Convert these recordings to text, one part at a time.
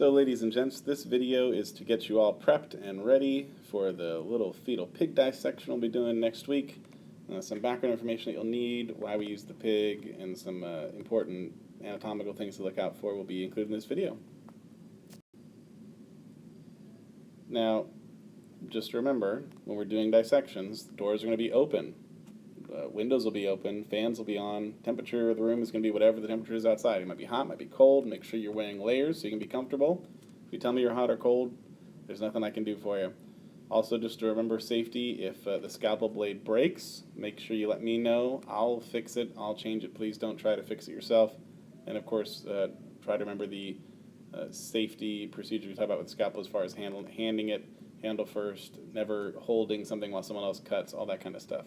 So ladies and gents, this video is to get you all prepped and ready for the little fetal pig dissection we'll be doing next week. Some background information that you'll need, why we use the pig, and some important anatomical things to look out for will be included in this video. Now, just remember, when we're doing dissections, doors are going to be open. Windows will be open, fans will be on, temperature of the room is going to be whatever the temperature is outside. It might be hot, might be cold. Make sure you're wearing layers so you can be comfortable. If you tell me you're hot or cold, there's nothing I can do for you. Also, just to remember safety, if the scalpel blade breaks, make sure you let me know. I'll fix it, I'll change it. Please don't try to fix it yourself. And of course, try to remember the safety procedure we talked about with the scalpel as far as handing it, handle first, never holding something while someone else cuts, all that kind of stuff.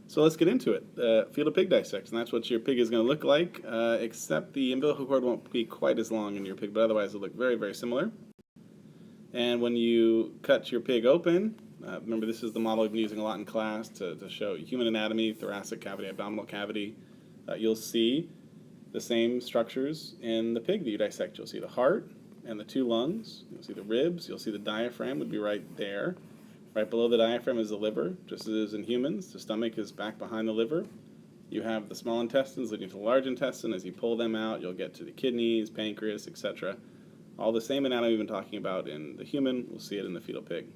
So let's get into it. Fetal pig dissection, that's what your pig is going to look like, except the umbilical cord won't be quite as long in your pig, but otherwise it'll look very, very similar. And when you cut your pig open, remember this is the model we've been using a lot in class to show human anatomy, thoracic cavity, abdominal cavity. You'll see the same structures in the pig that you dissect. You'll see the heart and the two lungs. You'll see the ribs. You'll see the diaphragm would be right there. Right below the diaphragm is the liver, just as it is in humans. The stomach is back behind the liver. You have the small intestines leading to the large intestine. As you pull them out, you'll get to the kidneys, pancreas, etc. All the same anatomy we've been talking about in the human, we'll see it in the fetal pig.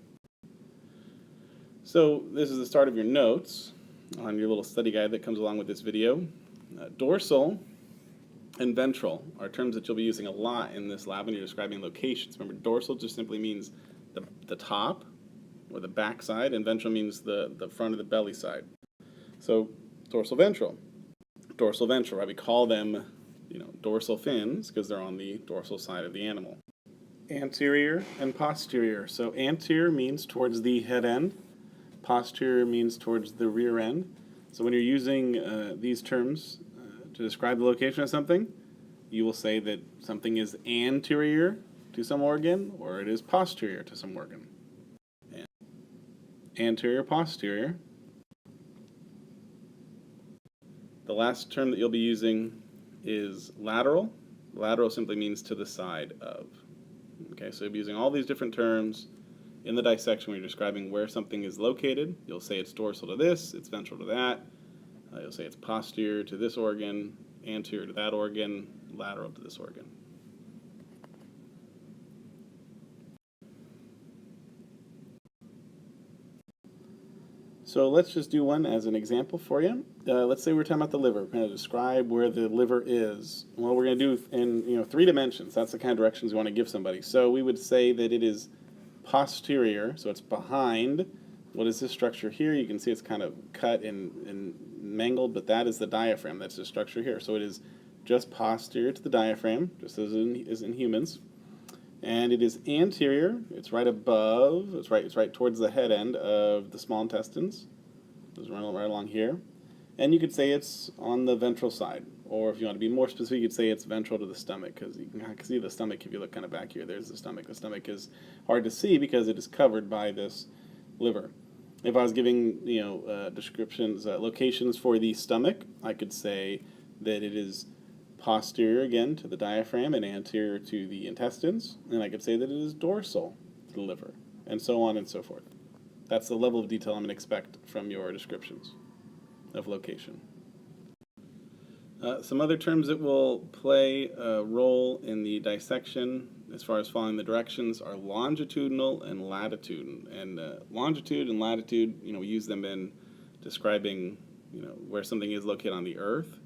So this is the start of your notes on your little study guide that comes along with this video. Dorsal and ventral are terms that you'll be using a lot in this lab when you're describing locations. Remember, dorsal just simply means the top, or the back side, and ventral means the front of the belly side. So dorsal ventral, right? We call them, dorsal fins because they're on the dorsal side of the animal. Anterior and posterior. So anterior means towards the head end, posterior means towards the rear end. So when you're using these terms to describe the location of something, you will say that something is anterior to some organ or it is posterior to some organ. Anterior, posterior. The last term that you'll be using is lateral. Lateral simply means to the side of. Okay, so you'll be using all these different terms in the dissection when you're describing where something is located. You'll say it's dorsal to this, it's ventral to that. You'll say it's posterior to this organ, anterior to that organ, lateral to this organ. So let's just do one as an example for you. Let's say we're talking about the liver. We're going to describe where the liver is. Well, we're going to do in 3 dimensions. That's the kind of directions we want to give somebody. So we would say that it is posterior, so it's behind. What is this structure here? You can see it's kind of cut and mangled, but that is the diaphragm. That's the structure here. So it is just posterior to the diaphragm, just as in humans. And it is anterior, it's right above, it's right towards the head end of the small intestines. It's right along here. And you could say it's on the ventral side. Or if you want to be more specific, you could say it's ventral to the stomach, because you can see the stomach if you look kind of back here. There's the stomach. The stomach is hard to see because it is covered by this liver. If I was giving descriptions, locations for the stomach, I could say that it is posterior again to the diaphragm and anterior to the intestines, and I could say that it is dorsal to the liver, and so on and so forth. That's the level of detail I'm going to expect from your descriptions of location. Some other terms that will play a role in the dissection as far as following the directions are longitudinal and latitude. And longitude and latitude, we use them in describing where something is located on the earth.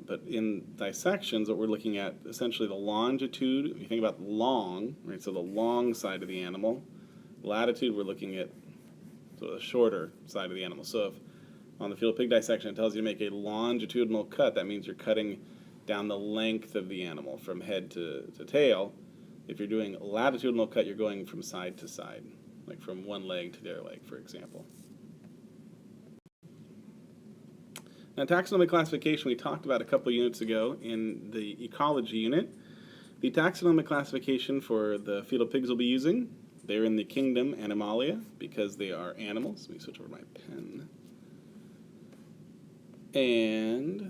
But in dissections, what we're looking at, essentially the longitude, if you think about long, right, so the long side of the animal. Latitude, we're looking at sort of the shorter side of the animal. So if on the fetal pig dissection it tells you to make a longitudinal cut, that means you're cutting down the length of the animal from head to tail. If you're doing a latitudinal cut, you're going from side to side, like from one leg to the other leg, for example. Now, taxonomic classification we talked about a couple units ago in the ecology unit. The taxonomic classification for the fetal pigs we'll be using, they're in the kingdom Animalia because they are animals. Let me switch over my pen. And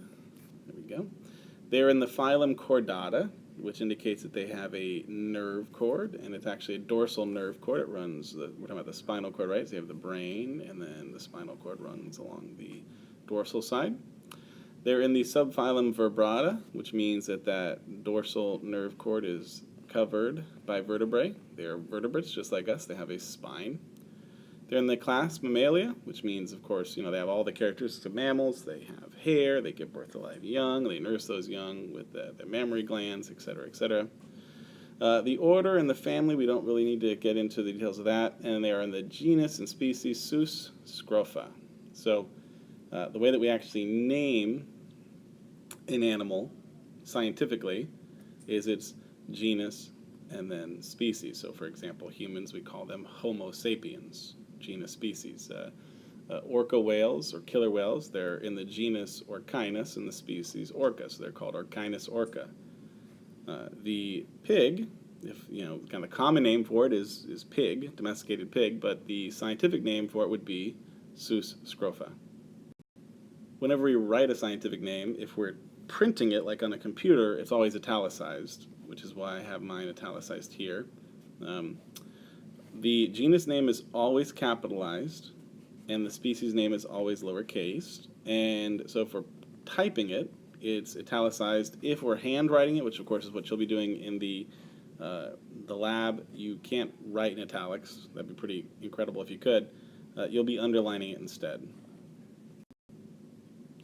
there we go. They're in the phylum Chordata which indicates that they have a nerve cord, and it's actually a dorsal nerve cord. It runs, we're talking about the spinal cord, right? So you have the brain, and then the spinal cord runs along the dorsal side. They're in the subphylum Vertebrata, which means that that dorsal nerve cord is covered by vertebrae. They are vertebrates, just like us. They have a spine. They're in the class Mammalia, which means, of course, they have all the characteristics of mammals. They have hair. They give birth to live young. They nurse those young with their mammary glands, etc., etc. The order and the family, we don't really need to get into the details of that. And they are in the genus and species Sus Scrofa. So the way that we actually name an animal scientifically is its genus and then species. So for example, humans, we call them Homo sapiens, genus, species. Orca whales or killer whales, they're in the genus Orcinus and the species Orca, so they're called Orcinus orca. The pig, kind of the common name for it is pig, domesticated pig, but the scientific name for it would be Sus scrofa. Whenever we write a scientific name, if we're printing it like on a computer, it's always italicized, which is why I have mine italicized here. The genus name is always capitalized, and the species name is always lowercase. And so if we're typing it, it's italicized. If we're handwriting it, which of course is what you'll be doing in the lab, you can't write in italics. That'd be pretty incredible if you could. You'll be underlining it instead.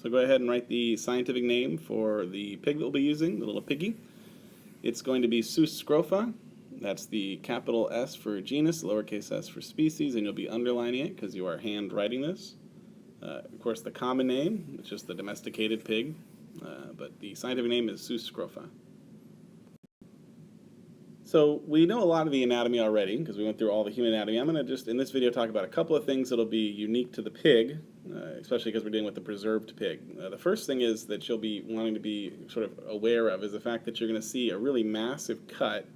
So go ahead and write the scientific name for the pig that we'll be using, the little piggy. It's going to be Sus scrofa. That's the capital S for genus, lowercase s for species, and you'll be underlining it because you are handwriting this. Of course, the common name, it's just the domesticated pig, but the scientific name is Sus scrofa. So we know a lot of the anatomy already because we went through all the human anatomy. I'm going to just, in this video, talk about a couple of things that'll be unique to the pig, especially because we're dealing with the preserved pig. The first thing is that you'll be wanting to be sort of aware of is the fact that you're going to see a really massive cut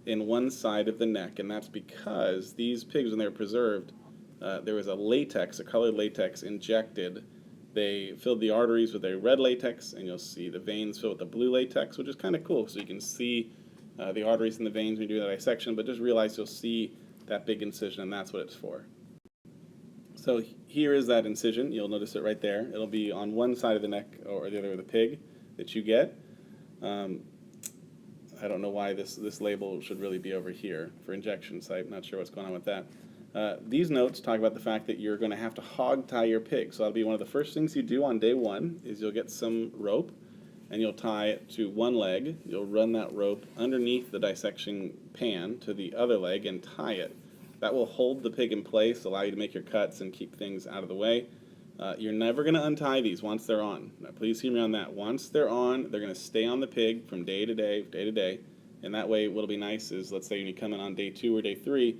in one side of the neck, and that's because these pigs, when they were preserved, there was a latex, a colored latex injected. They filled the arteries with a red latex, and you'll see the veins filled with the blue latex, which is kind of cool, so you can see the arteries and the veins when you do the dissection, but just realize you'll see that big incision, and that's what it's for. So here is that incision. You'll notice it right there. It'll be on one side of the neck or the other of the pig that you get. I don't know why this label should really be over here for injection site. Not sure what's going on with that. These notes talk about the fact that you're going to have to hog tie your pig. So that'll be one of the first things you do on day one is you'll get some rope and you'll tie it to one leg. You'll run that rope underneath the dissection pan to the other leg and tie it. That will hold the pig in place, allow you to make your cuts and keep things out of the way. You're never going to untie these once they're on. Now, please hear me on that. Once they're on, they're going to stay on the pig from day to day, and that way what'll be nice is, let's say when you come in on day 2 or day 3,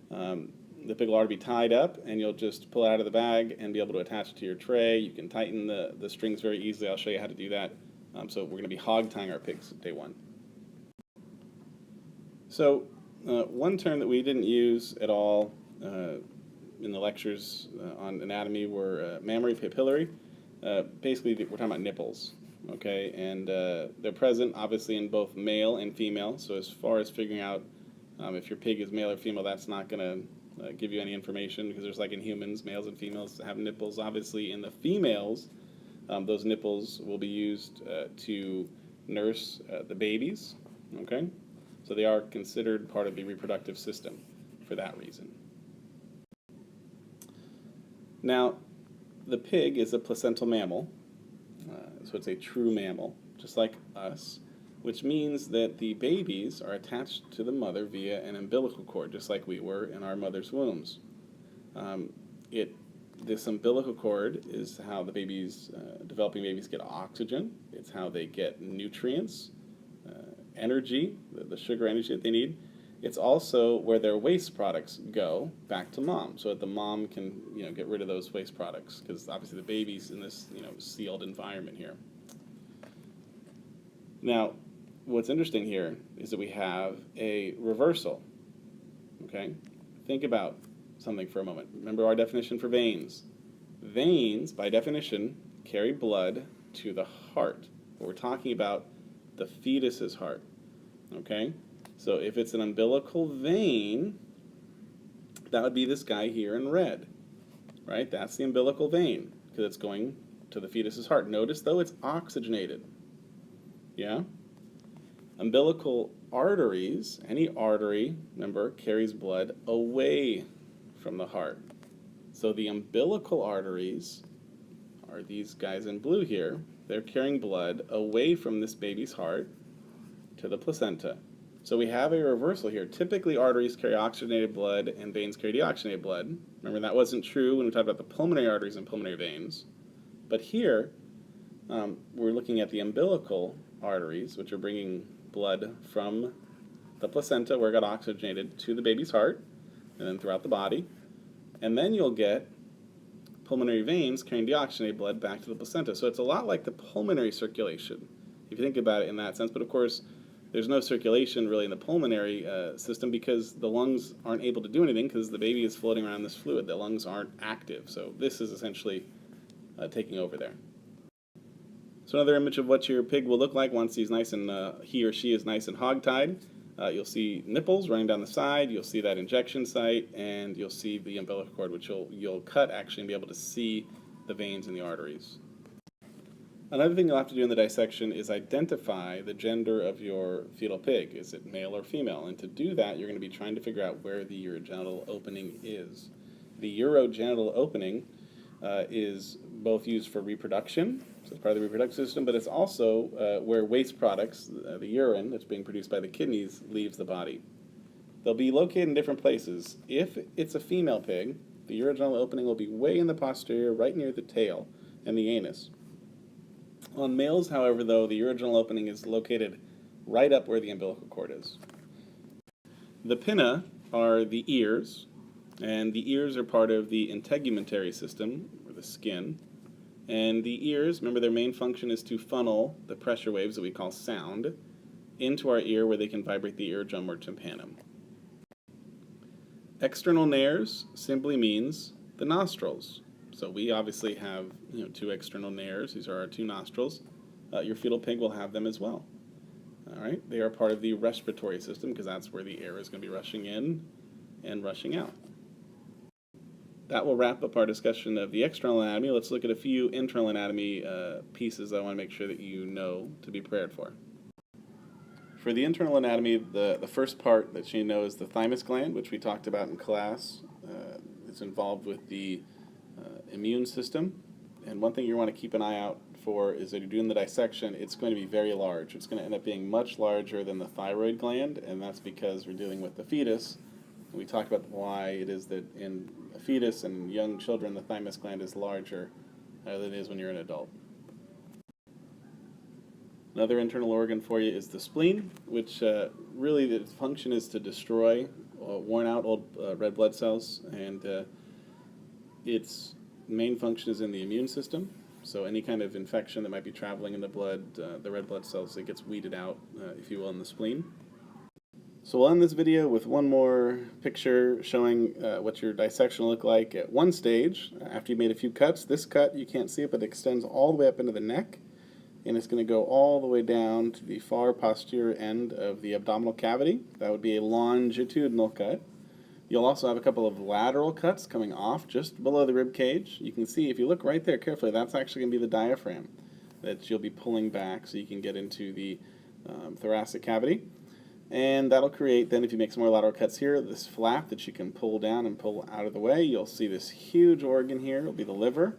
the pig will already be tied up, and you'll just pull it out of the bag and be able to attach it to your tray. You can tighten the strings very easily. I'll show you how to do that. So we're going to be hog tying our pigs day 1. So one term that we didn't use at all in the lectures on anatomy were mammary papillary. Basically, we're talking about nipples, okay? And they're present, obviously, in both male and female. So as far as figuring out if your pig is male or female, that's not going to give you any information because there's like in humans, males and females have nipples. Obviously, in the females, those nipples will be used to nurse the babies, okay? So they are considered part of the reproductive system for that reason. Now, the pig is a placental mammal, so it's a true mammal, just like us, which means that the babies are attached to the mother via an umbilical cord, just like we were in our mother's wombs. This umbilical cord is how the babies, developing babies, get oxygen. It's how they get nutrients, energy, the sugar energy that they need. It's also where their waste products go back to mom, so that the mom can, get rid of those waste products, because obviously the baby's in this, sealed environment here. Now, what's interesting here is that we have a reversal. Okay, think about something for a moment. Remember our definition for veins. Veins, by definition, carry blood to the heart. But we're talking about the fetus's heart. Okay? So if it's an umbilical vein, that would be this guy here in red, right? That's the umbilical vein because it's going to the fetus's heart. Notice, though, it's oxygenated. Yeah? Umbilical arteries, any artery, remember, carries blood away from the heart. So the umbilical arteries are these guys in blue here. They're carrying blood away from this baby's heart to the placenta. So we have a reversal here. Typically, arteries carry oxygenated blood and veins carry deoxygenated blood. Remember, that wasn't true when we talked about the pulmonary arteries and pulmonary veins. But here, we're looking at the umbilical arteries, which are bringing blood from the placenta, where it got oxygenated, to the baby's heart, and then throughout the body. And then you'll get pulmonary veins carrying deoxygenated blood back to the placenta. So it's a lot like the pulmonary circulation, if you think about it in that sense. But of course, there's no circulation really in the pulmonary system because the lungs aren't able to do anything because the baby is floating around this fluid. The lungs aren't active. So this is essentially taking over there. So another image of what your pig will look like once he's nice and he or she is nice and hog-tied. You'll see nipples running down the side, you'll see that injection site, and you'll see the umbilical cord, which you'll cut actually and be able to see the veins and the arteries. Another thing you'll have to do in the dissection is identify the gender of your fetal pig. Is it male or female? And to do that, you're going to be trying to figure out where the urogenital opening is. The urogenital opening is both used for reproduction, so it's part of the reproductive system, but it's also where waste products, the urine that's being produced by the kidneys, leaves the body. They'll be located in different places. If it's a female pig, the urogenital opening will be way in the posterior, right near the tail and the anus. On males, however, though, the urogenital opening is located right up where the umbilical cord is. The pinna are the ears, and the ears are part of the integumentary system, or the skin. And the ears, remember, their main function is to funnel the pressure waves that we call sound into our ear where they can vibrate the eardrum or tympanum. External nares simply means the nostrils. So we obviously have two external nares. These are our two nostrils. Your fetal pig will have them as well. All right, they are part of the respiratory system because that's where the air is going to be rushing in and rushing out. That will wrap up our discussion of the external anatomy. Let's look at a few internal anatomy pieces I want to make sure that you know to be prepared for. For the internal anatomy, the first part that you know is the thymus gland, which we talked about in class. It's involved with the immune system. And one thing you want to keep an eye out for is that you're doing the dissection, it's going to be very large. It's going to end up being much larger than the thyroid gland, and that's because we're dealing with the fetus. And we talked about why it is that in a fetus and young children, the thymus gland is larger than it is when you're an adult. Another internal organ for you is the spleen, which really its function is to destroy worn out old red blood cells, and its main function is in the immune system. So any kind of infection that might be traveling in the blood, the red blood cells, it gets weeded out, if you will, in the spleen. So we'll end this video with one more picture showing what your dissection will look like at one stage. After you've made a few cuts, this cut, you can't see it, but it extends all the way up into the neck, and it's going to go all the way down to the far posterior end of the abdominal cavity. That would be a longitudinal cut. You'll also have a couple of lateral cuts coming off just below the rib cage. You can see, if you look right there carefully, that's actually going to be the diaphragm that you'll be pulling back so you can get into the thoracic cavity. And that'll create, then if you make some more lateral cuts here, this flap that you can pull down and pull out of the way. You'll see this huge organ here. It'll be the liver.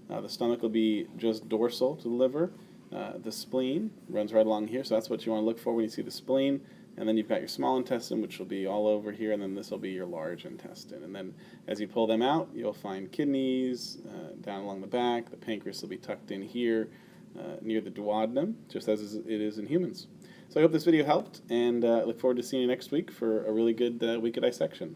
The stomach will be just dorsal to the liver. The spleen runs right along here, so that's what you want to look for when you see the spleen. And then you've got your small intestine, which will be all over here, and then this will be your large intestine. And then as you pull them out, you'll find kidneys down along the back. The pancreas will be tucked in here near the duodenum, just as it is in humans. So I hope this video helped, and I look forward to seeing you next week for a really good week of dissection.